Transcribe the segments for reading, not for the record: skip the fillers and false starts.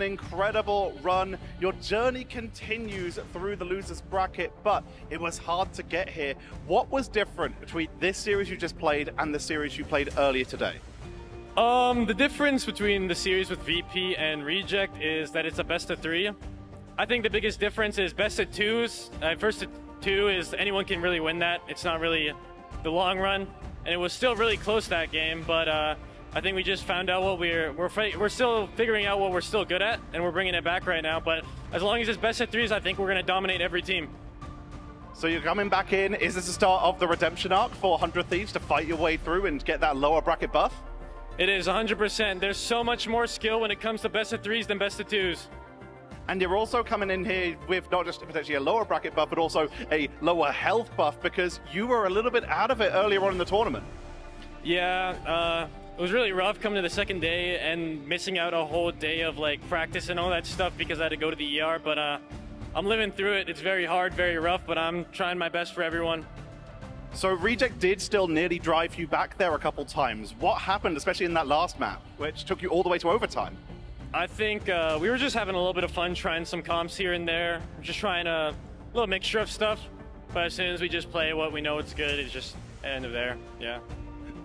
Incredible run. Your journey continues through the losers bracket, but it was hard to get here. What was different between this series you just played and the series you played earlier today? The difference between the series with VP and Reject is that it's a best of 3. I think the biggest difference is best of 2s. First of 2 is anyone can really win that. It's not really the long run, and it was still really close that game, but I think we just found out what we're still figuring out what we're still good at, and we're bringing it back right now. But as long as it's best of 3s, I think we're going to dominate every team. So you're coming back in. Is this the start of the redemption arc for 100 Thieves to fight your way through and get that lower bracket buff? It is 100%. There's so much more skill when it comes to best of 3s than best of 2s. And you're also coming in here with not just potentially a lower bracket buff, but also a lower health buff because you were a little bit out of it earlier on in the tournament. Yeah, it was really rough coming to the second day and missing out a whole day of like practice and all that stuff because I had to go to the ER, but I'm living through it. It's very hard, very rough, but I'm trying my best for everyone. So Reject did still nearly drive you back there a couple times. What happened, especially in that last map, which took you all the way to overtime? I think we were just having a little bit of fun trying some comps here and there, just trying a little mixture of stuff, but as soon as we just play what we know it's good, it's just end of there, yeah.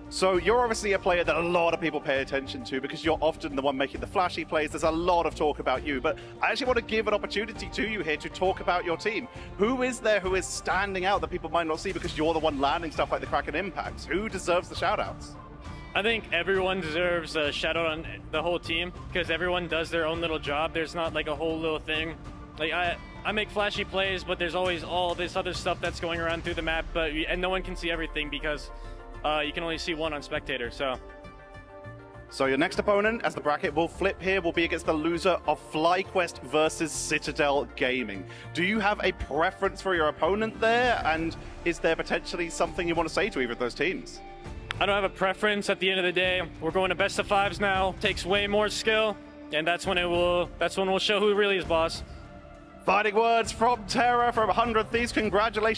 So you're obviously a player that a lot of people pay attention to because you're often the one making the flashy plays. There's a lot of talk about you, but I actually want to give an opportunity to you here to talk about your team. Who is there who is standing out that people might not see because you're the one landing stuff like the Kraken impacts? Who deserves the shoutouts? I think everyone deserves a shout out on the whole team because everyone does their own little job. There's not like a whole little thing. Like I make flashy plays, but there's always all this other stuff that's going around through the map, and no one can see everything because you can only see one on spectator. So your next opponent, as the bracket will flip here, will be against the loser of FlyQuest versus Citadel Gaming. Do you have a preference for your opponent there? And is there potentially something you want to say to either of those teams? I don't have a preference. At the end of the day, we're going to best of 5s now. Takes way more skill, and that's when we'll show who really is boss. Fighting words from Terra from 100 Thieves. Congratulations.